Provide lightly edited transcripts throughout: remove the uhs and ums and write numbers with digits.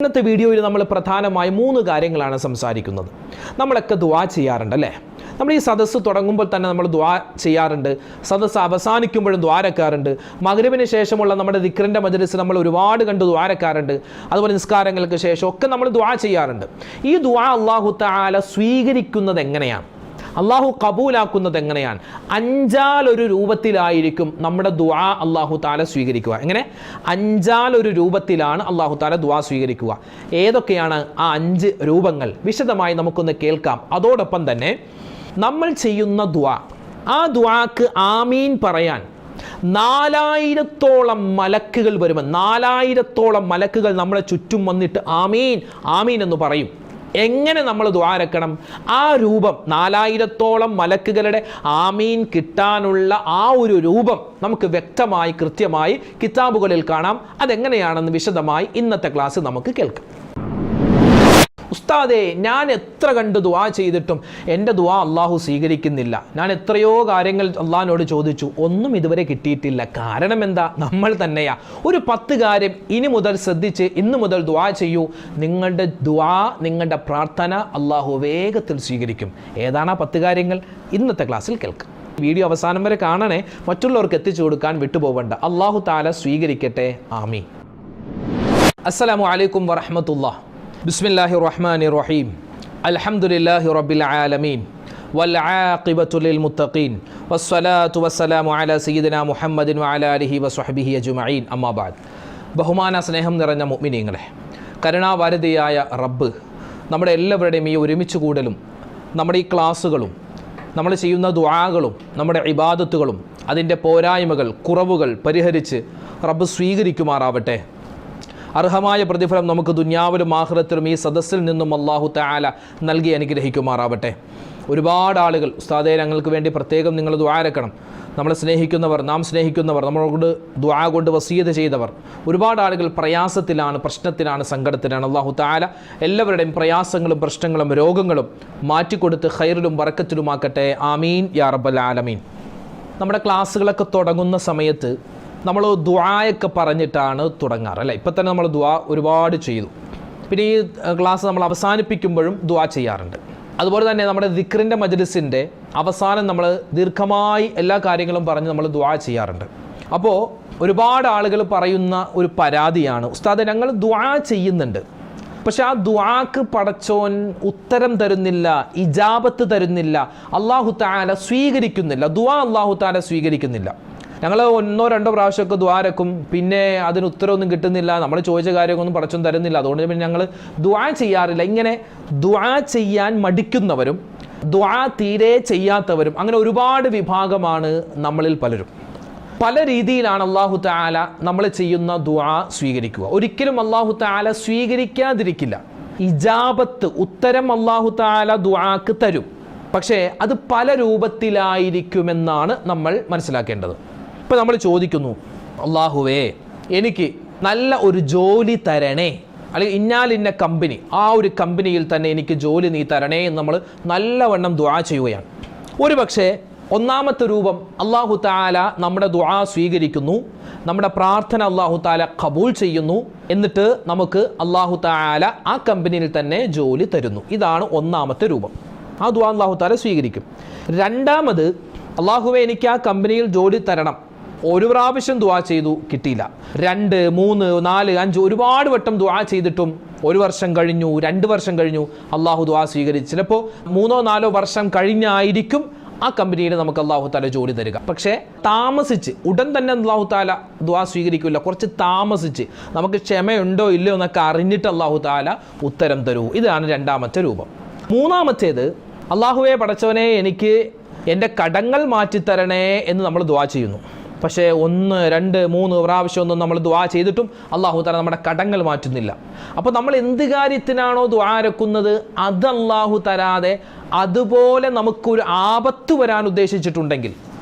ഇന്നത്തെ വീഡിയോയിൽ നമ്മൾ പ്രധാനമായി 3 കാര്യങ്ങളാണ് സംസാരിക്കുന്നത്. നമ്മളൊക്കെ ദുആ ചെയ്യാറുണ്ട് അല്ലേ? നമ്മൾ ഈ സദസ്സ് തുടങ്ങുമ്പോൾ തന്നെ നമ്മൾ ദുആ ചെയ്യാറുണ്ട്, സദസ്സ് അവസാനിക്കുമ്പോഴും ദ്വാരക്കാറുണ്ട്, മഗ്‌രിബിന് ശേഷമുള്ള നമ്മുടെ ദിക്റിൻ്റെ മജ്‌ലിസ് നമ്മൾ ഒരുപാട് കണ്ട് ദ്വാരക്കാറുണ്ട്, അതുപോലെ നിസ്കാരങ്ങൾക്ക് ശേഷം ഒക്കെ നമ്മൾ ദുആ ചെയ്യാറുണ്ട്. ഈ ദുആ അല്ലാഹു തആല സ്വീകരിക്കുന്നത് എങ്ങനെയാണ്, അള്ളാഹു കബൂലാക്കുന്നത് എങ്ങനെയാണ്? 5 രൂപത്തിലായിരിക്കും നമ്മുടെ ദുആ അള്ളാഹു താല സ്വീകരിക്കുക. എങ്ങനെ? 5 രൂപത്തിലാണ് അള്ളാഹു താല ദുആ സ്വീകരിക്കുക. ഏതൊക്കെയാണ് ആ 5 രൂപങ്ങൾ? വിശദമായി നമുക്കൊന്ന് കേൾക്കാം. അതോടൊപ്പം തന്നെ നമ്മൾ ചെയ്യുന്ന ദുആ, ആ ദുആക്ക് ആമീൻ പറയാൻ 4000-ഓളം മലക്കുകൾ വരുമെന്ന്. 4000-ഓളം മലക്കുകൾ നമ്മളെ ചുറ്റും വന്നിട്ട് ആമീൻ ആമീൻ എന്ന് പറയും. എങ്ങനെ നമ്മൾ ദ്വാരക്കണം? ആ രൂപം, 4000-ഓളം മലക്കുകളുടെ ആമീൻ കിട്ടാനുള്ള ആ ഒരു രൂപം നമുക്ക് വ്യക്തമായി കൃത്യമായി കിതാബുകളിൽ കാണാം. അതെങ്ങനെയാണെന്ന് വിശദമായി ഇന്നത്തെ ക്ലാസ് നമുക്ക് കേൾക്കാം. ഉസ്താദേ, ഞാൻ എത്ര കണ്ട് ദുആ ചെയ്തിട്ടും എൻ്റെ ദുആ അള്ളാഹു സ്വീകരിക്കുന്നില്ല. ഞാൻ എത്രയോ കാര്യങ്ങൾ അള്ളാഹിനോട് ചോദിച്ചു, ഒന്നും ഇതുവരെ കിട്ടിയിട്ടില്ല. കാരണം എന്താ? നമ്മൾ തന്നെയാ. ഒരു 10 കാര്യം ഇനി മുതൽ ശ്രദ്ധിച്ച് ഇന്ന് മുതൽ ദുആ ചെയ്യൂ. നിങ്ങളുടെ ദുആ, നിങ്ങളുടെ പ്രാർത്ഥന അള്ളാഹു വേഗത്തിൽ സ്വീകരിക്കും. ഏതാണ് ആ 10 കാര്യങ്ങൾ? ഇന്നത്തെ ക്ലാസ്സിൽ കേൾക്കാം. വീഡിയോ അവസാനം വരെ കാണണേ, മറ്റുള്ളവർക്ക് എത്തിച്ചു കൊടുക്കാൻ വിട്ടുപോകണ്ട. അള്ളാഹു താല സ്വീകരിക്കട്ടെ. ആമീൻ. അസ്സലാമു അലൈക്കും വറഹ്മത്തുള്ളാഹി. ബിസ്മില്ലാഹിർ റഹ്മാനിർ റഹീം. അൽഹംദുലില്ലാഹി റബ്ബിൽ ആലമീൻ വൽ ആഖിബത്തു ലിൽ മുത്തഖീൻ വസ്സലാത്തു വസ്സലാമു അലാ സയ്യിദിനാ മുഹമ്മദിൻ വഅലാ ആലിഹി വസ്വഹ്ബിഹി അജ്മഈൻ. അമ്മാ ബഅദ്. ബഹുമാന സ്നേഹം നിറഞ്ഞ മുഅ്മിനീങ്ങളെ, കരുണാവാരിധിയായ റബ്ബ് നമ്മുടെ എല്ലാവരുടെയും ഈ ഒരുമിച്ച് കൂടലും നമ്മുടെ ഈ ക്ലാസ്സുകളും നമ്മൾ ചെയ്യുന്ന ദുആകളും നമ്മുടെ ഇബാദത്തുകളും അതിൻ്റെ പോരായ്മകൾ, കുറവുകൾ പരിഹരിച്ച് റബ്ബ് സ്വീകരിക്കുമാറാവട്ടെ. അർഹമായ പ്രതിഫലം നമുക്ക് ദുനിയാവിലും ആഖിറത്തിലും ഈ സദസ്സിൽ നിന്നും അല്ലാഹു തആല നൽകി അനുഗ്രഹിക്കുമാറാവട്ടെ. ഒരുപാട് ആളുകൾ, ഉസ്താദേ ഞങ്ങൾക്ക് വേണ്ടി പ്രത്യേകം നിങ്ങൾ ദുആരക്കണം, നമ്മളെ സ്നേഹിക്കുന്നവർ, നാം സ്നേഹിക്കുന്നവർ, നമ്മളോട് ദുആ കൊണ്ട് വസിയത്ത് ചെയ്തവർ, ഒരുപാട് ആളുകൾ പ്രയാസത്തിലാണ്, പ്രശ്നത്തിലാണ്, സങ്കടത്തിലാണ്. അല്ലാഹു തആല എല്ലാവരുടെയും പ്രയാസങ്ങളും പ്രശ്നങ്ങളും രോഗങ്ങളും മാറ്റിക്കൊടുത്ത് ഖൈറിലും ബറക്കത്തിലുമാക്കട്ടെ. ആമീൻ യാ റബ്ബൽ ആലമീൻ. നമ്മുടെ ക്ലാസ്സുകളൊക്കെ തുടങ്ങുന്ന സമയത്ത് നമ്മൾ ദുആയൊക്കെ പറഞ്ഞിട്ടാണ് തുടങ്ങാറ് അല്ലേ? ഇപ്പം തന്നെ നമ്മൾ ദുആ ഒരുപാട് ചെയ്തു. പിന്നെ ഈ ക്ലാസ് നമ്മൾ അവസാനിപ്പിക്കുമ്പോഴും ദുആ ചെയ്യാറുണ്ട്. അതുപോലെ തന്നെ നമ്മുടെ ദിക്റിൻ്റെ മജ്‌ലിസിൻ്റെ അവസാനം നമ്മൾ ദീർഘമായി എല്ലാ കാര്യങ്ങളും പറഞ്ഞ് നമ്മൾ ദുആ ചെയ്യാറുണ്ട്. അപ്പോൾ ഒരുപാട് ആളുകൾ പറയുന്ന ഒരു പരാതിയാണ്, ഉസ്താദേ ഞങ്ങൾ ദുആ ചെയ്യുന്നുണ്ട്, പക്ഷെ ആ ദുആക്ക് പടച്ചോൻ ഉത്തരം തരുന്നില്ല, ഇജാബത്ത് തരുന്നില്ല, അല്ലാഹു തആല സ്വീകരിക്കുന്നില്ല, ദുആ അല്ലാഹു തആല സ്വീകരിക്കുന്നില്ല. ഞങ്ങൾ 1-2 പ്രാവശ്യമൊക്കെ ദ്വാരക്കും, പിന്നെ അതിന് ഉത്തരവൊന്നും കിട്ടുന്നില്ല, നമ്മൾ ചോദിച്ച കാര്യമൊന്നും പടച്ചോൻ തരുന്നില്ല, അതുകൊണ്ട് പിന്നെ ഞങ്ങൾ ദുആ ചെയ്യാറില്ല. ഇങ്ങനെ ദുആ ചെയ്യാൻ മടിക്കുന്നവരും ദുആ തീരെ ചെയ്യാത്തവരും അങ്ങനെ ഒരുപാട് വിഭാഗമാണ് നമ്മളിൽ പലരും. പല രീതിയിലാണ് അല്ലാഹു തആല നമ്മൾ ചെയ്യുന്ന ദുആ സ്വീകരിക്കുക. ഒരിക്കലും അല്ലാഹു തആല സ്വീകരിക്കാതിരിക്കില്ല. ഇജാബത്ത്, ഉത്തരം അല്ലാഹു തആല ദുആക്ക് തരും, പക്ഷേ അത് പല രൂപത്തിലായിരിക്കുമെന്നാണ് നമ്മൾ മനസ്സിലാക്കേണ്ടത്. ഇപ്പോൾ നമ്മൾ ചോദിക്കുന്നു, അല്ലാഹുവേ എനിക്ക് നല്ല ഒരു ജോലി തരണേ, അല്ലെങ്കിൽ ഇന്ന കമ്പനി, ആ ഒരു കമ്പനിയിൽ തന്നെ എനിക്ക് ജോലി നീ തരണേ എന്ന് നമ്മൾ നല്ലവണ്ണം ദുആ ചെയ്യുകയാണ്. ഒരു പക്ഷേ ഒന്നാമത്തെ രൂപം, അല്ലാഹു തആല നമ്മുടെ ദുആ സ്വീകരിക്കുന്നു, നമ്മുടെ പ്രാർത്ഥന അല്ലാഹു തആല ഖബൂൽ ചെയ്യുന്നു, എന്നിട്ട് നമുക്ക് അല്ലാഹു തആല ആ കമ്പനിയിൽ തന്നെ ജോലി തരുന്നു. ഇതാണ് ഒന്നാമത്തെ രൂപം. ആ ദുആ അല്ലാഹു തആല സ്വീകരിക്കും. രണ്ടാമത്, അല്ലാഹുവേ എനിക്ക് ആ കമ്പനിയിൽ ജോലി തരണം. ഒരു പ്രാവശ്യം ദുആ ചെയ്തു, കിട്ടിയില്ല. 2, 3, 4, 5 ഒരുപാട് വട്ടം ദുആ ചെയ്തിട്ടും 1 വർഷം കഴിഞ്ഞു, 2 വർഷം കഴിഞ്ഞു, അല്ലാഹു ദുആ സ്വീകരിച്ചു. ചിലപ്പോൾ 3-4 വർഷം കഴിഞ്ഞായിരിക്കും ആ കമ്പനിയിൽ നമുക്ക് അല്ലാഹു തആല ജോലി തരിക. പക്ഷേ താമസിച്ച്, ഉടൻ തന്നെ അല്ലാഹു തആല ദുആ സ്വീകരിക്കില്ല. കുറച്ച് താമസിച്ച് നമുക്ക് ക്ഷമയുണ്ടോ ഇല്ലയോ എന്നൊക്കെ അറിഞ്ഞിട്ട് അല്ലാഹു തആല ഉത്തരം തരൂ. ഇതാണ് രണ്ടാമത്തെ രൂപം. മൂന്നാമത്തേത്, അല്ലാഹുവേ പടച്ചവനെ എനിക്ക് എൻ്റെ കടങ്ങൾ മാറ്റിത്തരണേ എന്ന് നമ്മൾ ദുആ ചെയ്യുന്നു. പക്ഷേ 1, 2, 3 പ്രാവശ്യമൊന്നും നമ്മൾ ദുആ ചെയ്തിട്ടും അല്ലാഹു തആല നമ്മുടെ കടങ്ങൾ മാറ്റുന്നില്ല. അപ്പോൾ നമ്മൾ എന്ത് കാര്യത്തിനാണോ ദുആ രക്കുന്നത് അത് അല്ലാഹു തരാതെ, അതുപോലെ നമുക്കൊരു ആപത്ത് വരാൻ ഉദ്ദേശിച്ചിട്ടുണ്ടെങ്കിൽ,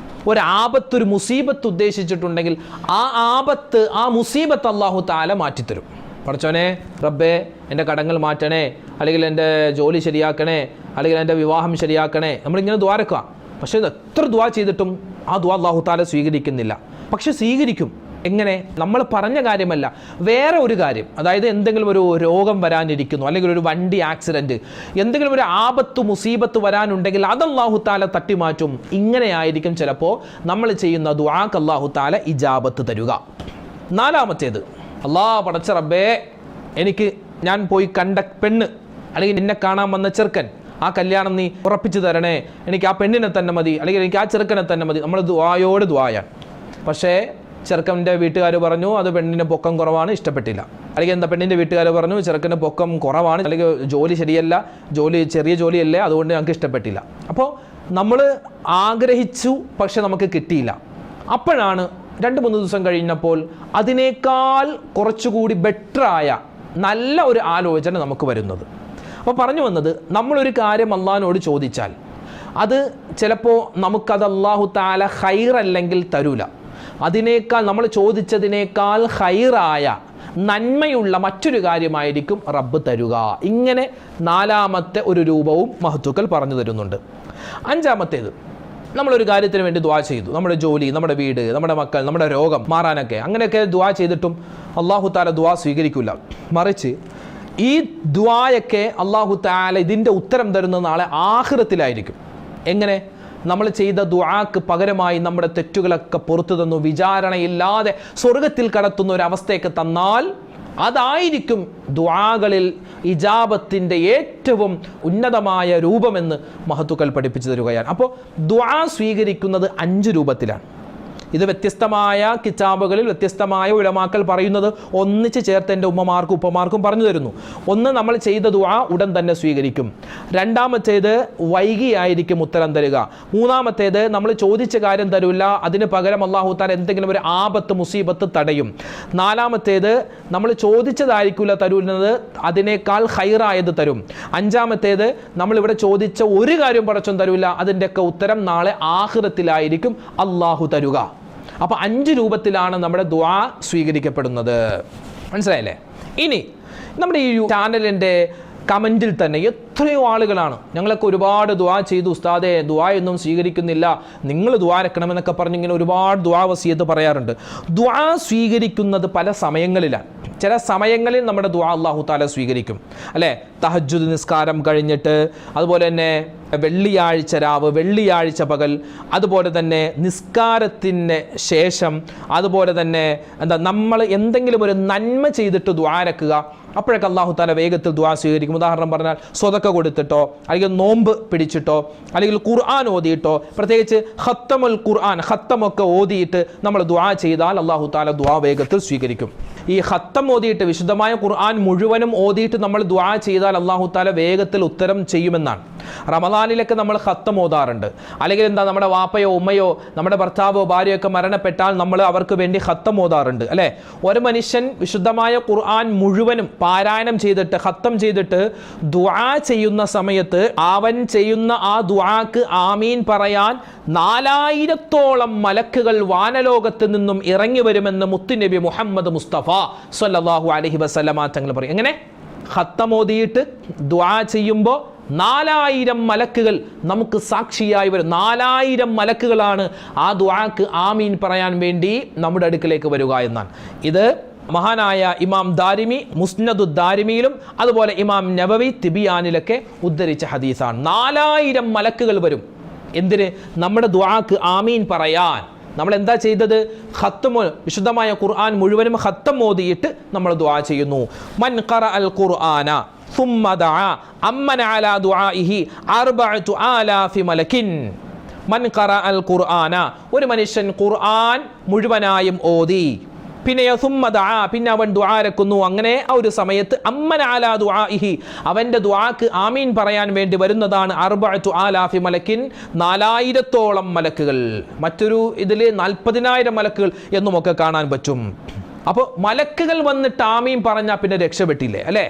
ഒരു മുസീബത്ത് ഉദ്ദേശിച്ചിട്ടുണ്ടെങ്കിൽ ആ ആപത്ത്, ആ മുസീബത്ത് അല്ലാഹു തആല മാറ്റിത്തരും. പടച്ചോനെ റബ്ബേ എൻ്റെ കടങ്ങൾ മാറ്റണേ, അല്ലെങ്കിൽ എൻ്റെ ജോലി ശരിയാക്കണേ, അല്ലെങ്കിൽ എൻ്റെ വിവാഹം ശരിയാക്കണേ, നമ്മളിങ്ങനെ ദ്വാരക്കുക. പക്ഷേ എത്ര ദുആ ചെയ്തിട്ടും ആ ദുആ അല്ലാഹു തആല സ്വീകരിക്കുന്നില്ല. പക്ഷെ സ്വീകരിക്കും. എങ്ങനെ? നമ്മൾ പറഞ്ഞ കാര്യമല്ല, വേറെ ഒരു കാര്യം. അതായത് എന്തെങ്കിലും ഒരു രോഗം വരാനിരിക്കുന്നു, അല്ലെങ്കിൽ ഒരു വണ്ടി ആക്സിഡന്റ്, എന്തെങ്കിലും ഒരു ആപത്ത് മുസീബത്ത് വരാനുണ്ടെങ്കിൽ അത് അല്ലാഹു തആല തട്ടിമാറ്റും. ഇങ്ങനെയായിരിക്കും ചിലപ്പോൾ നമ്മൾ ചെയ്യുന്ന ദുആക്ക് അല്ലാഹു തആല ഇജാബത്ത് തരുക. നാലാമത്തേത്, പടച്ച റബ്ബേ, ഞാൻ പോയി കണ്ട പെണ്ണ് അല്ലെങ്കിൽ എന്നെ കാണാൻ വന്ന ചെറുക്കൻ, ആ കല്യാണം നീ ഉറപ്പിച്ചു തരണേ, എനിക്ക് ആ പെണ്ണിനെ തന്നെ മതി, അല്ലെങ്കിൽ എനിക്ക് ആ ചെറുക്കനെ തന്നെ മതി. നമ്മൾ ദുആയോട് ദുആയാണ്. പക്ഷേ ചെറുക്കൻ്റെ വീട്ടുകാർ പറഞ്ഞു അത് പെണ്ണിൻ്റെ പൊക്കം കുറവാണ്, ഇഷ്ടപ്പെട്ടില്ല. അല്ലെങ്കിൽ എന്താ, പെണ്ണിൻ്റെ വീട്ടുകാർ പറഞ്ഞു ചെറുക്കൻ്റെ പൊക്കം കുറവാണ്, അല്ലെങ്കിൽ ജോലി ശരിയല്ല, ചെറിയ ജോലിയല്ലേ, അതുകൊണ്ട് ഞങ്ങൾക്ക് ഇഷ്ടപ്പെട്ടില്ല. അപ്പോൾ നമ്മൾ ആഗ്രഹിച്ചു, പക്ഷെ നമുക്ക് കിട്ടിയില്ല. അപ്പോഴാണ് 2-3 ദിവസം കഴിഞ്ഞപ്പോൾ അതിനേക്കാൾ കുറച്ചുകൂടി ബെറ്ററായ നല്ല ഒരു ആലോചന നമുക്ക് വരുന്നത്. അപ്പോൾ പറഞ്ഞു വന്നത്, നമ്മളൊരു കാര്യം അള്ളാഹിനോട് ചോദിച്ചാൽ അത് ചിലപ്പോൾ നമുക്കത് അല്ലാഹു തആല ഖൈറല്ലെങ്കിൽ തരൂല. അതിനേക്കാൾ, നമ്മൾ ചോദിച്ചതിനേക്കാൾ ഖൈറായ നന്മയുള്ള മറ്റൊരു കാര്യമായിരിക്കും റബ്ബ് തരുക. ഇങ്ങനെ 4ാമത്തെ ഒരു രൂപവും മഹത്തുക്കൾ പറഞ്ഞു തരുന്നുണ്ട്. 5ാമത്തേത്, നമ്മളൊരു കാര്യത്തിന് വേണ്ടി ദുആ ചെയ്തു, നമ്മുടെ ജോലി, നമ്മുടെ വീട്, നമ്മുടെ മക്കൾ, നമ്മുടെ രോഗം മാറാനൊക്കെ, അങ്ങനെയൊക്കെ ദുആ ചെയ്തിട്ടും അല്ലാഹു തആല ദുആ സ്വീകരിക്കില്ല. മറിച്ച് ഈ ദുആയൊക്കെ അല്ലാഹു തആല ഇതിൻ്റെ ഉത്തരം തരുന്ന നാളെ ആഖിറത്തിലായിരിക്കും. എങ്ങനെ? നമ്മൾ ചെയ്ത ദുആക്ക് പകരമായി നമ്മുടെ തെറ്റുകളൊക്കെ പുറത്തു തന്നു, വിചാരണയില്ലാതെ സ്വർഗത്തിൽ കടത്തുന്ന ഒരു അവസ്ഥയൊക്കെ തന്നാൽ അതായിരിക്കും ദുആകളിൽ ഇജാബത്തിൻ്റെ ഏറ്റവും ഉന്നതമായ രൂപമെന്ന് മഹത്തുക്കൾ പഠിപ്പിച്ചു തരുകയാണ്. അപ്പോൾ ദുആ സ്വീകരിക്കുന്നത് 5 രൂപത്തിലാണ്. ഇത് വ്യത്യസ്തമായ കിതാബുകളിൽ വ്യത്യസ്തമായ ഉലമാക്കൾ പറയുന്നത് ഒന്നിച്ച് ചേർത്ത് എൻ്റെ ഉമ്മമാർക്കും ഉപ്പമാർക്കും പറഞ്ഞു തരുന്നു. ഒന്ന്, നമ്മൾ ചെയ്ത ദുആ ഉടൻ തന്നെ സ്വീകരിക്കും. 2ാമത്തേത്, വൈകിയായിരിക്കും ഉത്തരം തരിക. 3ാമത്തേത്, നമ്മൾ ചോദിച്ച കാര്യം തരില്ല, അതിന് പകരം അല്ലാഹു തആല എന്തെങ്കിലും ഒരു ആപത്ത് മുസീബത്ത് തടയും. 4ാമത്തേത്, നമ്മൾ ചോദിച്ചതായിരിക്കില്ല തരുന്നത്, അതിനേക്കാൾ ഖൈറായത് തരും. 5ാമത്തേത്, നമ്മളിവിടെ ചോദിച്ച ഒരു കാര്യം പടച്ചോൻ തരില്ല, അതിൻ്റെയൊക്കെ ഉത്തരം നാളെ ആഖിറത്തിലായിരിക്കും അല്ലാഹു തരുക. അപ്പോൾ 5 രൂപത്തിലാണ് നമ്മുടെ ദുആ സ്വീകരിക്കപ്പെടുന്നത്. മനസ്സിലായില്ലേ? ഇനി നമ്മുടെ ഈ ചാനലിൻ്റെ കമൻറ്റിൽ തന്നെ എത്രയോ ആളുകളാണ് ഞങ്ങളൊക്കെ ഒരുപാട് ദുആ ചെയ്തു ഉസ്താദേ, ദുആ ഒന്നും സ്വീകരിക്കുന്നില്ല, നിങ്ങൾ ദുആ രക്കണമെന്നൊക്കെ പറഞ്ഞ് ഇങ്ങനെ ഒരുപാട് ദുആ വസിയത്ത് പറയാറുണ്ട്. ദുആ സ്വീകരിക്കുന്നത് പല സമയങ്ങളിലാണ്. ചില സമയങ്ങളിൽ നമ്മുടെ ദുആ അല്ലാഹു തആല സ്വീകരിക്കും, അല്ലേ? തഹജ്ജുദ് നിസ്കാരം കഴിഞ്ഞിട്ട്, അതുപോലെ തന്നെ വെള്ളിയാഴ്ച രാവ്, വെള്ളിയാഴ്ച പകൽ, അതുപോലെ തന്നെ നിസ്കാരത്തിന് ശേഷം, അതുപോലെ തന്നെ നമ്മൾ എന്തെങ്കിലും ഒരു നന്മ ചെയ്തിട്ട് ദുആ രക്കുക, അപ്പോഴൊക്കെ അല്ലാഹു തആല വേഗത്തിൽ ദുആ സ്വീകരിക്കും. ഉദാഹരണം പറഞ്ഞാൽ സ്വതക്ക കൊടുത്തിട്ടോ, അല്ലെങ്കിൽ നോമ്പ് പിടിച്ചിട്ടോ, അല്ലെങ്കിൽ ഖുർആൻ ഓതിയിട്ടോ, പ്രത്യേകിച്ച് ഖത്തമുൽ ഖുർആൻ, ഖത്തമൊക്കെ ഓതിയിട്ട് നമ്മൾ ദുആ ചെയ്താൽ അല്ലാഹു തആല ദുആ വേഗത്തിൽ സ്വീകരിക്കും. ഈ ഖത്തം ഓതിയിട്ട്, വിശുദ്ധമായ ഖുർആൻ മുഴുവനും ഓതിയിട്ട് നമ്മൾ ദുആ ചെയ്താൽ അല്ലാഹു തആല വേഗത്തിൽ ഉത്തരം ചെയ്യുമെന്നാണ്. റമദാനിലൊക്കെ നമ്മൾ ഖത്തം ഓതാറുണ്ട്. അല്ലെങ്കിൽ നമ്മുടെ വാപ്പയോ ഉമ്മയോ നമ്മുടെ ഭർത്താവോ ഭാര്യയൊക്കെ മരണപ്പെട്ടാൽ നമ്മൾ അവർക്ക് വേണ്ടി ഖത്തം ഓതാറുണ്ട്, അല്ലേ? ഒരു മനുഷ്യൻ വിശുദ്ധമായ ഖുർആൻ മുഴുവനും പാരായണം ചെയ്തിട്ട്, ഖത്തം ചെയ്തിട്ട് ദുആ ചെയ്യുന്ന സമയത്ത് അവൻ ചെയ്യുന്ന ആ ദുആക്ക് ആമീൻ പറയാൻ 4000ഓളം മലക്കുകൾ വാനലോകത്ത് നിന്നും ഇറങ്ങി വരുമെന്ന് മുത്തുനബി മുഹമ്മദ് മുസ്തഫ സ്വല്ലല്ലാഹു അലൈഹി വസല്ലമ തങ്ങൾ പറയും. എങ്ങനെ? ഖത്തം ഓതിയിട്ട് ദുആ ചെയ്യുമ്പോൾ 4000 മലക്കുകൾ നമുക്ക് സാക്ഷിയായി വരും. 4000 മലക്കുകളാണ് ആ ദുആക്ക് ആമീൻ പറയാൻ വേണ്ടി നമ്മുടെ അടുക്കിലേക്ക് വരിക എന്നാണ്. ഇത് മഹാനായ ഇമാം ദാരിമി മുസ്നദു ദാരിമിയിലും, അതുപോലെ ഇമാം നബവി തിബിയാനിലൊക്കെ ഉദ്ധരിച്ച ഹദീസാണ്. 4000 മലക്കുകൾ വരും. എന്തിന്? നമ്മുടെ ദുആക്ക് ആമീൻ പറയാൻ. നമ്മൾ എന്താ ചെയ്തത്? ഖത്തമ്, വിശുദ്ധമായ ഖുർആൻ മുഴുവനും ഖത്തം ഓതിയിട്ട് നമ്മൾ ദുആ ചെയ്യുന്നു. മൻ ഖറഅൽ ഖുർആന ثم دعا أمن على دعائه 4000 ملك. മൻ ഖറഅൽ ഖുർആന, ഒരു മനുഷ്യൻ ഖുർആൻ മുഴുവനായും ഓതി, പിന്നെ പിന്നെ അവൻ ദുആ രക്കുന്നു. അങ്ങനെ ആ ഒരു സമയത്ത് അമ്മന അലാ ദുആഇഹി, അവൻ്റെ ദുആക്ക് ആമീൻ പറയാൻ വേണ്ടി വരുന്നതാണ് 4000 മലക്കിൻ, 4000ഓളം മലക്കുകൾ. മറ്റൊരു ഇതിൽ 40000 മലക്കുകൾ എന്നുമൊക്കെ കാണാൻ പറ്റും. അപ്പോൾ മലക്കുകൾ വന്നിട്ട് ആമീൻ പറഞ്ഞാൽ പിന്നെ രക്ഷപ്പെട്ടില്ലേ, അല്ലേ?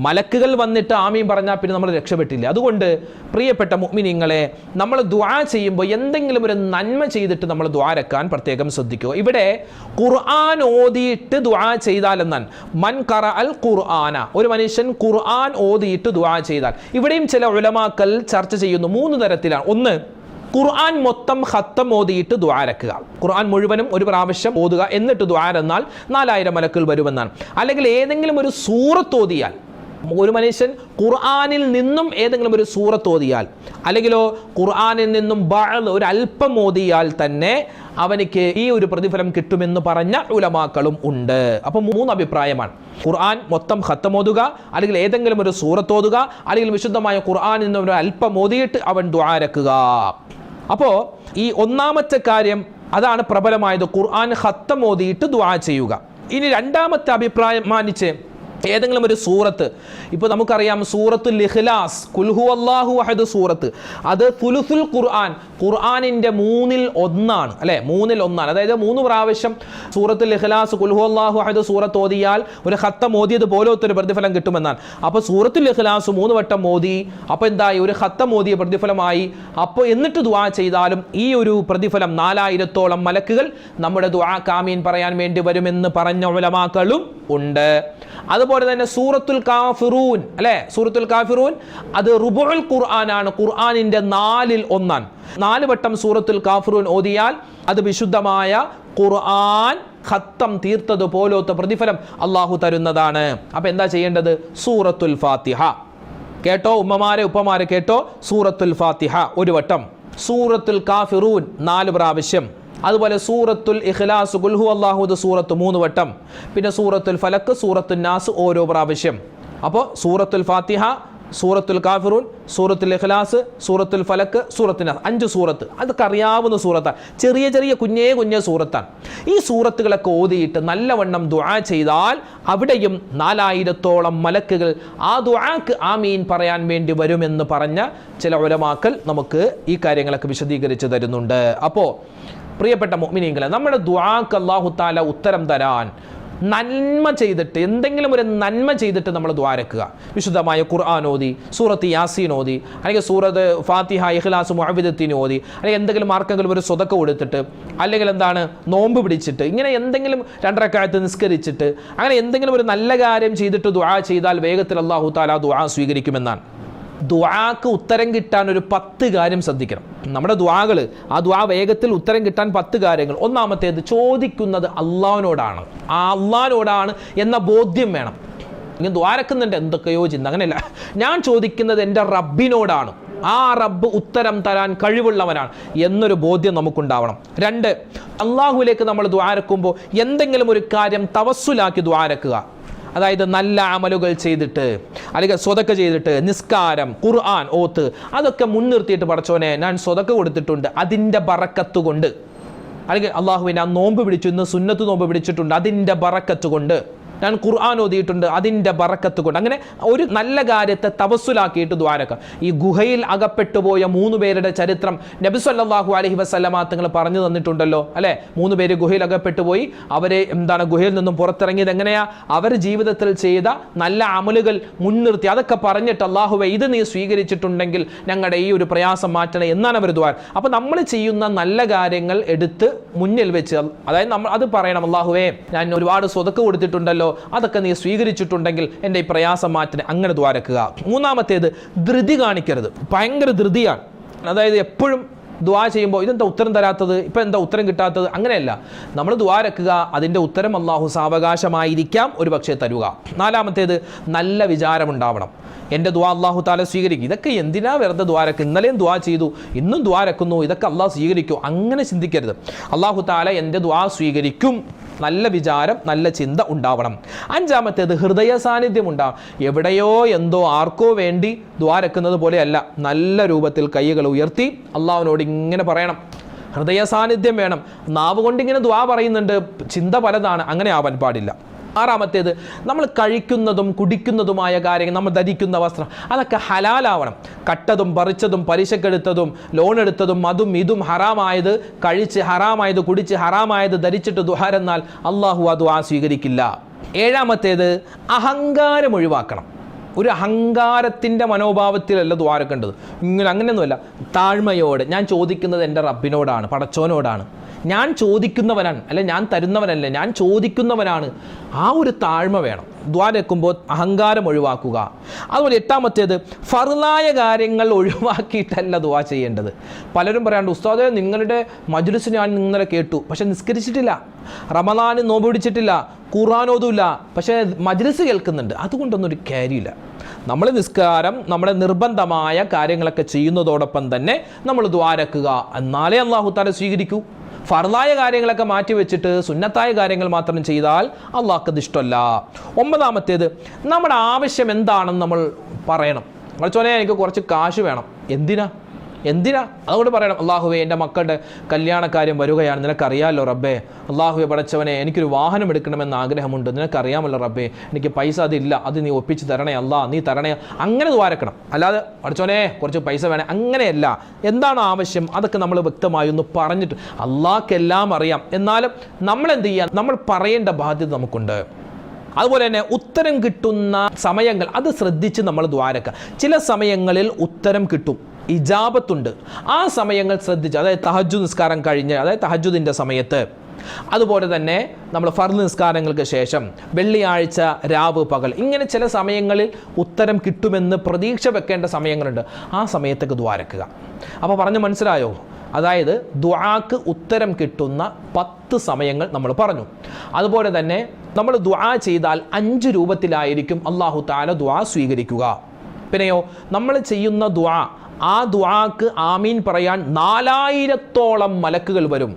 മലക്കുകൾ വന്നിട്ട് ആമീൻ പറഞ്ഞാൽ പിന്നെ നമ്മൾ രക്ഷപ്പെട്ടില്ല. അതുകൊണ്ട് പ്രിയപ്പെട്ട മുഅ്മിനീങ്ങളെ, നമ്മൾ ദുആ ചെയ്യുമ്പോൾ എന്തെങ്കിലും ഒരു നന്മ ചെയ്തിട്ട് നമ്മൾ ദുആ രക്കാൻ പ്രത്യേകം ശ്രദ്ധിക്കുക. ഇവിടെ ഖുർആൻ ഓതിയിട്ട് ദുആ ചെയ്താൽ എന്നാണ്. മൻ ഖറഅൽ ഖുർആന, ഒരു മനുഷ്യൻ ഖുർആൻ ഓതിയിട്ട് ദുആ ചെയ്താൽ. ഇവിടെയും ചില ഉലമാക്കൾ ചർച്ച ചെയ്യുന്നു 3 തരത്തിലാണ്. ഒന്ന്, ഖുർആൻ മൊത്തം ഖത്തം ഓതിയിട്ട് ദുആ ഇറക്കുക. ഖുർആൻ മുഴുവനും ഒരു പ്രാവശ്യം ഓതുക, എന്നിട്ട് ദുആ എന്നാൽ 4000 മലക്കുകൾ വരുമെന്നാണ്. അല്ലെങ്കിൽ ഏതെങ്കിലും ഒരു സൂറത്ത് ഓതിയാൽ, ഒരു മനുഷ്യൻ ഖുർആനിൽ നിന്നും ഏതെങ്കിലും ഒരു സൂറത്ത് ഓതിയാൽ, അല്ലെങ്കിലോ ഖുർആനിൽ നിന്നും ഒരു അല്പം ഓതിയാൽ തന്നെ അവനിക്ക് ഈ ഒരു പ്രതിഫലം കിട്ടുമെന്ന് പറഞ്ഞ ഉലമാക്കളും ഉണ്ട്. അപ്പം 3 അഭിപ്രായമാണ്. ഖുർആൻ മൊത്തം ഖത്തം ഓതുക, അല്ലെങ്കിൽ ഏതെങ്കിലും ഒരു സൂറത്ത് ഓതുക, അല്ലെങ്കിൽ വിശുദ്ധമായ ഖുർആനിൽ നിന്നും ഒരു അല്പം ഓതിയിട്ട് അവൻ ദുആ ഇറക്കുക. അപ്പോൾ ഈ ഒന്നാമത്തെ കാര്യം അതാണ് പ്രബലമായത്, ഖുർആൻ ഖത്തം ഓതിയിട്ട് ദുആ ചെയ്യുക. ഇനി രണ്ടാമത്തെ അഭിപ്രായം മാനിച്ച് ഏതെങ്കിലും ഒരു സൂറത്ത്, ഇപ്പോൾ നമുക്കറിയാം സൂറത്തുൽ ഇഖ്ലാസ്, ഖുൽ ഹുവല്ലാഹു അഹദ് സൂറത്ത്, അത് സുലുസുൽ ഖുർആൻ, ഖുർആനിൻ്റെ 1/3 അല്ലേ, 1/3. അതായത് 3 പ്രാവശ്യം സൂറത്തുൽ ഇഖ്ലാസ് ഖുൽ ഹുവല്ലാഹു അഹദ് സൂറത്ത് ഓതിയാൽ ഒരു ഖത്തം ഓതിയത് പോലത്തെ ഒരു പ്രതിഫലം കിട്ടുമെന്നാണ്. അപ്പോൾ സൂറത്തുൽ ഇഖ്ലാസ് 3 വട്ടം ഓതി, അപ്പോൾ എന്തായി, ഒരു ഖത്തം ഓതിയ പ്രതിഫലമായി. അപ്പോൾ എന്നിട്ട് ദുആ ചെയ്താലും ഈ ഒരു പ്രതിഫലം 4000-ഓളം മലക്കുകൾ നമ്മുടെ ദുആക്ക് ആമീൻ പറയാൻ വേണ്ടി വരുമെന്ന് പറഞ്ഞ ഉലമാക്കളും ഉണ്ട്. അതുപോലെ തന്നെ സൂറത്തുൽ കാഫിറൂൻ അല്ലേ, സൂറത്തുൽ കാഫിറൂൻ അത് റുബുഉൽ ഖുർആനാണ്, ഖുർആനിൻ്റെ 1/4. 4 വട്ടം സൂറത്തുൽ കാഫിറൂൻ ഓതിയാൽ അത് വിശുദ്ധമായ ഖുർആൻ ഖത്തം തീർത്തത് പോലത്തെ പ്രതിഫലം അള്ളാഹു തരുന്നതാണ്. അപ്പം എന്താ ചെയ്യേണ്ടത്, സൂറത്തുൽ ഫാത്തിഹ കേട്ടോ, ഉമ്മമാരെ ഉപ്പമാരെ കേട്ടോ, സൂറത്തുൽ ഫാത്തിഹ 1 വട്ടം, സൂറത്തുൽ കാഫിറൂൻ 4 പ്രാവശ്യം, അതുപോലെ സൂറത്തുൽ ഇഖ്ലാസ് ഖുൽ ഹുവല്ലാഹു അഹദ് സൂറത്ത് 3 വട്ടം, പിന്നെ സൂറത്തുൽ ഫലക്ക്, സൂറത്തുൽ നാസ് ഓരോ പ്രാവശ്യം. അപ്പോൾ സൂറത്തുൽ ഫാത്തിഹ, സൂറത്തുൽ കാഫിറൂൻ, സൂറത്തുൽ ഇഖ്ലാസ്, സൂറത്തുൽ ഫലക്ക്, സൂറത്തുൽ നാസ്, 5 സൂറത്ത്. അതൊക്കെ അറിയാവുന്ന സൂറത്താണ്, ചെറിയ ചെറിയ കുഞ്ഞേ സൂറത്താണ്. ഈ സൂറത്തുകളൊക്കെ ഓതിയിട്ട് നല്ലവണ്ണം ദുആ ചെയ്താൽ അവിടെയും 4000-ഓളം മലക്കുകൾ ആ ദുആക്ക് ആമീൻ പറയാൻ വേണ്ടി വരുമെന്ന് പറഞ്ഞ ചില ഉലമാക്കൾ നമുക്ക് ഈ കാര്യങ്ങളൊക്കെ വിശദീകരിച്ച് തരുന്നുണ്ട്. അപ്പോൾ പ്രിയപ്പെട്ട മുഅ്മിനീങ്ങളെ, നമ്മുടെ ദുആക്ക് അല്ലാഹു തആല ഉത്തരം തരാൻ നന്മ ചെയ്തിട്ട്, എന്തെങ്കിലും ഒരു നന്മ ചെയ്തിട്ട് നമ്മൾ ദുആ ഇറക്കുക. വിശുദ്ധമായ ഖുർആൻ ഓതി, സൂറത്ത് യാസീൻ ഓതി, അല്ലെങ്കിൽ സൂറത്ത് ഫാത്തിഹ, ഇഖ്ലാസ്, മുഅവ്വിദത്തീൻ ഓതി, അല്ലെങ്കിൽ എന്തെങ്കിലും ആർക്കെങ്കിലും ഒരു സ്വതക്ക കൊടുത്തിട്ട്, അല്ലെങ്കിൽ എന്താണ് നോമ്പ് പിടിച്ചിട്ട്, ഇങ്ങനെ എന്തെങ്കിലും 2 റക്അത്ത് നിസ്കരിച്ചിട്ട്, അങ്ങനെ എന്തെങ്കിലും ഒരു നല്ല കാര്യം ചെയ്തിട്ട് ദുആ ചെയ്താൽ വേഗത്തിൽ അല്ലാഹു തആല ദുആ സ്വീകരിക്കുമെന്നാണ്. ദുആക്ക് ഉത്തരം കിട്ടാൻ ഒരു 10 കാര്യം ശ്രദ്ധിക്കണം. നമ്മുടെ ദുആകൾ, ആ ദുആ വേഗത്തിൽ ഉത്തരം കിട്ടാൻ 10 കാര്യങ്ങൾ. ഒന്നാമത്തേത്, ചോദിക്കുന്നത് അള്ളാഹുവിനോടാണ്, ആ അള്ളാഹുവിനോടാണ് എന്ന ബോധ്യം വേണം. ഇങ്ങനെ ദ്വാരക്കുന്നുണ്ട് എന്തൊക്കെയോ ചിന്ത, അങ്ങനെയല്ല, ഞാൻ ചോദിക്കുന്നത് എൻ്റെ റബ്ബിനോടാണ്, ആ റബ്ബ് ഉത്തരം തരാൻ കഴിവുള്ളവനാണ് എന്നൊരു ബോധ്യം നമുക്കുണ്ടാവണം. 2, അള്ളാഹുവിലേക്ക് നമ്മൾ ദ്വാരക്കുമ്പോൾ എന്തെങ്കിലും ഒരു കാര്യം തവസ്സുലാക്കി ദ്വാരക്കുക. അതായത് നല്ല അമലുകൾ ചെയ്തിട്ട്, അല്ലെങ്കിൽ സ്വതക്ക ചെയ്തിട്ട്, നിസ്കാരം, ഖുർആൻ ഓത്ത്, അതൊക്കെ മുൻനിർത്തിയിട്ട് പടച്ചോനെ ഞാൻ സ്വതക്ക കൊടുത്തിട്ടുണ്ട്, അതിൻ്റെ ബറക്കത്ത് കൊണ്ട്, അല്ലെങ്കിൽ അള്ളാഹുവിനെ ആ നോമ്പ് പിടിച്ചു, ഇന്ന് സുന്നത്ത് നോമ്പ് പിടിച്ചിട്ടുണ്ട്, അതിൻ്റെ ബറക്കത്ത് കൊണ്ട്, ഞാൻ ഖുർആൻ ഓതിയിട്ടുണ്ട്, അതിൻ്റെ ബറക്കത്ത് കൊണ്ട്. അങ്ങനെ ഒരു നല്ല കാര്യത്തെ തവസ്സുലാക്കിയിട്ട് ദ്വാരക്ക. ഈ ഗുഹയിൽ അകപ്പെട്ടു പോയ 3 പേരുടെ ചരിത്രം നബി സല്ലല്ലാഹു അലൈഹി വസല്ലമ തങ്ങൾ പറഞ്ഞു തന്നിട്ടുണ്ടല്ലോ അല്ലേ. 3 പേര് ഗുഹയിൽ അകപ്പെട്ടു പോയി, അവരെ ഗുഹയിൽ നിന്നും പുറത്തിറങ്ങിയത് എങ്ങനെയാ, അവർ ജീവിതത്തിൽ ചെയ്ത നല്ല അമലുകൾ മുൻനിർത്തി അതൊക്കെ പറഞ്ഞിട്ട് അള്ളാഹുവേ ഇത് നീ സ്വീകരിച്ചിട്ടുണ്ടെങ്കിൽ ഞങ്ങളുടെ ഈ ഒരു പ്രയാസം മാറ്റണേ എന്നാണ് അവർ ദ്വാര. അപ്പോൾ നമ്മൾ ചെയ്യുന്ന നല്ല കാര്യങ്ങൾ എടുത്ത് മുന്നിൽ വെച്ച്, അതായത് നമ്മൾ അത് പറയണം, അള്ളാഹുവേ ഞാൻ ഒരുപാട് സ്വതക്ക് കൊടുത്തിട്ടുണ്ടല്ലോ, അതൊക്കെ നീ സ്വീകരിച്ചിട്ടുണ്ടെങ്കിൽ എൻ്റെ ഈ പ്രയാസം മാറ്റണേ, അങ്ങനെ ദ്വാരക്കുക. 3-മത്തേത്, ധൃതി കാണിക്കരുത്. ഭയങ്കര ധൃതിയാണ്. അതായത് എപ്പോഴും ദുആ ചെയ്യുമ്പോൾ ഇതെന്താ ഉത്തരം തരാത്തത്, ഇപ്പം എന്താ ഉത്തരം കിട്ടാത്തത്, അങ്ങനെയല്ല. നമ്മൾ ദ്വാരക്കുക, അതിൻ്റെ ഉത്തരം അല്ലാഹു സാവകാശമായിരിക്കാം ഒരു പക്ഷേ തരുക. 4-മത്തേത്, നല്ല വിചാരമുണ്ടാവണം. എൻ്റെ ദുആ അല്ലാഹു തആല സ്വീകരിക്കും. ഇതൊക്കെ എന്തിനാ വെറുതെ ദ്വാരക്ക്, ഇന്നലെയും ദുആ ചെയ്തു, ഇന്നും ദ്വാരക്കുന്നു, ഇതൊക്കെ അല്ലാഹു സ്വീകരിക്കും, അങ്ങനെ ചിന്തിക്കരുത്. അല്ലാഹു തആല എൻ്റെ ദുആ സ്വീകരിക്കും. നല്ല വിചാരം, നല്ല ചിന്ത ഉണ്ടാവണം. 5-മത്തേത്, ഹൃദയ സാന്നിധ്യം ഉണ്ടാവണം. എവിടെയോ എന്തോ ആർക്കോ വേണ്ടി ദ്വാരക്കുന്നത് പോലെയല്ല, നല്ല രൂപത്തിൽ കൈകൾ ഉയർത്തി അള്ളാഹുവിനോട് ഇങ്ങനെ പറയണം. ഹൃദയ സാന്നിധ്യം വേണം. നാവ് കൊണ്ടിങ്ങനെ ദുആ പറയുന്നുണ്ട്, ചിന്ത പലതാണ്, അങ്ങനെ ആവാൻ പാടില്ല. 6-മത്തേത്, നമ്മൾ കഴിക്കുന്നതും കുടിക്കുന്നതുമായ കാര്യങ്ങൾ, നമ്മൾ ധരിക്കുന്ന വസ്ത്രം, അതൊക്കെ ഹലാലാവണം. കട്ടതും പറിച്ചതും പലിശക്കെടുത്തതും ലോൺ എടുത്തതും അതും ഇതും ഹറാമായത് കഴിച്ച്, ഹറാമായത് കുടിച്ച്, ഹറാമായത് ധരിച്ചിട്ട് ദുആരെന്നാൽ അള്ളാഹു ആ ദുആ സ്വീകരിക്കില്ല. 7-മത്തേത്, അഹങ്കാരം ഒഴിവാക്കണം. ഒരു അഹങ്കാരത്തിൻ്റെ മനോഭാവത്തിലല്ല ദ്വാരക്കേണ്ടത്. ഇങ്ങനെ അങ്ങനെയൊന്നുമല്ല, താഴ്മയോടെ ഞാൻ ചോദിക്കുന്നത് എൻ്റെ റബ്ബിനോടാണ്, പടച്ചോനോടാണ്, ഞാൻ ചോദിക്കുന്നവനാണ്, അല്ല ഞാൻ തരുന്നവനല്ല, ഞാൻ ചോദിക്കുന്നവനാണ്. ആ ഒരു താഴ്മ വേണം. ദ്വാരക്കുമ്പോൾ അഹങ്കാരം ഒഴിവാക്കുക. അതുപോലെ 8-ാമത്തേത് ഫർളായ കാര്യങ്ങൾ ഒഴിവാക്കിയിട്ടല്ല ദുആ ചെയ്യേണ്ടത്. പലരും പറയാണ്ട് ഉസ്താദേ നിങ്ങളുടെ മജ്‌ലിസ് ഞാൻ ഇന്നലെ കേട്ടു, പക്ഷെ നിസ്കരിച്ചിട്ടില്ല, റമളാന് നോമ്പ് പിടിച്ചിട്ടില്ല, ഖുർആൻ ഓതുമില്ല, പക്ഷേ മജ്‌ലിസ് കേൾക്കുന്നുണ്ട്, അതുകൊണ്ടൊന്നും ഒരു കാര്യമില്ല. നമ്മൾ നിസ്കാരം നമ്മുടെ നിർബന്ധമായ കാര്യങ്ങളൊക്കെ ചെയ്യുന്നതോടൊപ്പം തന്നെ നമ്മൾ ദ്വാരക്കുക, എന്നാലേ അല്ലാഹു തആല സ്വീകരിക്കൂ. ഫർളായ കാര്യങ്ങളൊക്കെ മാറ്റി വെച്ചിട്ട് സുന്നത്തായ കാര്യങ്ങൾ മാത്രം ചെയ്താൽ അള്ളാഹ്ക്ക് അത് ഇഷ്ടമല്ല. 9-ാമത്തേത് നമ്മുടെ ആവശ്യം എന്താണെന്ന് നമ്മൾ പറയണം. പഠിച്ചോനെ എനിക്ക് കുറച്ച് കാശ് വേണം. എന്തിനാ അതുകൊണ്ട് പറയണം, അള്ളാഹുവേ എൻ്റെ മക്കളുടെ കല്യാണക്കാര്യം വരികയാണ്, നിനക്കറിയാമല്ലോ റബ്ബേ. അള്ളാഹുവെ പടച്ചവനെ എനിക്കൊരു വാഹനം എടുക്കണമെന്ന് ആഗ്രഹമുണ്ട്, നിനക്കറിയാമല്ലോ റബ്ബേ, എനിക്ക് പൈസ അതില്ല, അത് നീ ഒപ്പിച്ച് തരണേ അല്ലാ, നീ തരണേ. അങ്ങനെ ദ്വാരക്കണം. അല്ലാതെ പടച്ചോനെ കുറച്ച് പൈസ വേണേ, അങ്ങനെയല്ല. എന്താണ് ആവശ്യം അതൊക്കെ നമ്മൾ വ്യക്തമായി ഒന്ന് പറഞ്ഞിട്ട്, അള്ളാഹ്ക്കെല്ലാം അറിയാം, എന്നാലും നമ്മൾ എന്ത് ചെയ്യാൻ, നമ്മൾ പറയേണ്ട ബാധ്യത നമുക്കുണ്ട്. അതുപോലെ തന്നെ ഉത്തരം കിട്ടുന്ന സമയങ്ങൾ അത് ശ്രദ്ധിച്ച് നമ്മൾ ദ്വാരക്കുക. ചില സമയങ്ങളിൽ ഉത്തരം കിട്ടും, ഇജാബത്തുണ്ട്, ആ സമയങ്ങൾ ശ്രദ്ധിച്ച്, അതായത് തഹജ്ജുദ് നിസ്കാരം കഴിഞ്ഞ്, അതായത് തഹജ്ജുദിൻ്റെ സമയത്ത്, അതുപോലെ തന്നെ നമ്മൾ ഫർദ് നിസ്കാരങ്ങൾക്ക് ശേഷം, വെള്ളിയാഴ്ച രാവ് പകൽ, ഇങ്ങനെ ചില സമയങ്ങളിൽ ഉത്തരം കിട്ടുമെന്ന് പ്രതീക്ഷ വെക്കേണ്ട സമയങ്ങളുണ്ട്. ആ സമയത്തേക്ക് ദ്വാരക്കുക. അപ്പോൾ പറഞ്ഞ് മനസ്സിലായോ? അതായത് ദുആക്ക് ഉത്തരം കിട്ടുന്ന 10 സമയങ്ങൾ നമ്മൾ പറഞ്ഞു. അതുപോലെ തന്നെ നമ്മൾ ദുആ ചെയ്താൽ 5 രൂപത്തിലായിരിക്കും അല്ലാഹു തആല ദുആ സ്വീകരിക്കുക. പിന്നെയോ നമ്മൾ ചെയ്യുന്ന ദുആ, ആ ദുആക്ക് ആമീൻ പറയാൻ 4000-ഓളം മലക്കുകൾ വരും.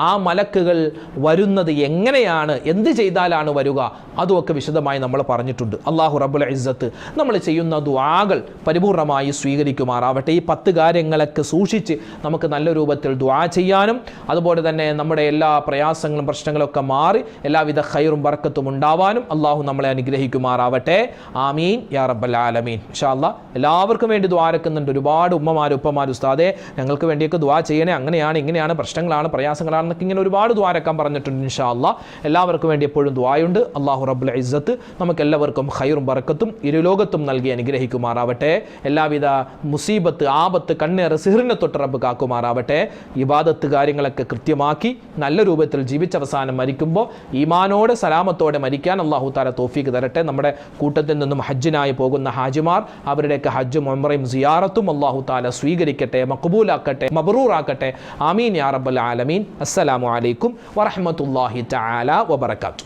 ആ മലക്കുകൾ വരുന്നത് എങ്ങനെയാണ്, എന്ത് ചെയ്താലാണ് വരിക, അതുമൊക്കെ വിശദമായി നമ്മൾ പറഞ്ഞിട്ടുണ്ട്. അല്ലാഹു റബ്ബുൽ ഇസ്സത്ത് നമ്മൾ ചെയ്യുന്ന ദുആകൾ പരിപൂർണമായി സ്വീകരിക്കുമാറാവട്ടെ. ഈ 10 കാര്യങ്ങളൊക്കെ സൂക്ഷിച്ച് നമുക്ക് നല്ല രൂപത്തിൽ ദുആ ചെയ്യാനും, അതുപോലെ തന്നെ നമ്മുടെ എല്ലാ പ്രയാസങ്ങളും പ്രശ്നങ്ങളൊക്കെ മാറി എല്ലാവിധ ഖൈറും ബർക്കത്തും ഉണ്ടാവാനും അല്ലാഹു നമ്മളെ അനുഗ്രഹിക്കുമാറാവട്ടെ. ആമീൻ യാ റബ്ബൽ ആലമീൻ. ഇൻഷാ അല്ലാഹ് എല്ലാവർക്കും വേണ്ടി ദുആരക്കുന്നുണ്ട്. ഒരുപാട് ഉമ്മമാരും ഉപ്പമാരും ഉസ്താദേ ഞങ്ങൾക്ക് വേണ്ടിയൊക്കെ ദുആ ചെയ്യണേ, അങ്ങനെയാണ് ഇങ്ങനെയാണ് പ്രശ്നങ്ങളാണ് പ്രയാസങ്ങളാണെന്നൊക്കെ ഇങ്ങനെ ഒരുപാട് ദുആരക്കാൻ പറഞ്ഞിട്ടുണ്ട്. ഇൻഷാ അല്ലാഹ് എല്ലാവർക്കും വേണ്ടി എപ്പോഴും ദുആയുണ്ട്. അല്ലാഹു റബ്ബുൽ ഇസ്സത്ത് നമുക്ക് എല്ലാവർക്കും ഖൈറും ബറക്കത്തും ഇരുലോകത്തും നൽകി അനുഗ്രഹിക്കുമാറാവട്ടെ. എല്ലാവിധ മുസീബത്ത്, ആപത്ത്, കണ്ണേറ്, സിഹ്റിനെ തൊട്ട് റബ്ബ് കാക്കുമാറാവട്ടെ. ഇബാദത്ത് കാര്യങ്ങളൊക്കെ കൃത്യമാക്കി നല്ല രൂപത്തിൽ ജീവിച്ചവസാനം മരിക്കുമ്പോൾ ഈമാനോടെ സലാമത്തോടെ മരിക്കാൻ അല്ലാഹു തആല തൗഫീഖ് തരട്ടെ. നമ്മുടെ കൂട്ടത്തിൽ നിന്നും ഹജ്ജിനായി പോകുന്ന ഹാജിമാർ അവരുടെയൊക്കെ ഹജ്ജും ഉംറയും സിയാറത്തും അല്ലാഹു തആല സ്വീകരിക്കട്ടെ, മഖ്ബൂലാക്കട്ടെ, മബ്റൂറാക്കട്ടെ. ആമീൻ യാ റബ്ബൽ ആലമീൻ. അസ്സലാമു അലൈക്കും വറഹ്മത്തുള്ളാഹി തആല വബറകാതുഹു.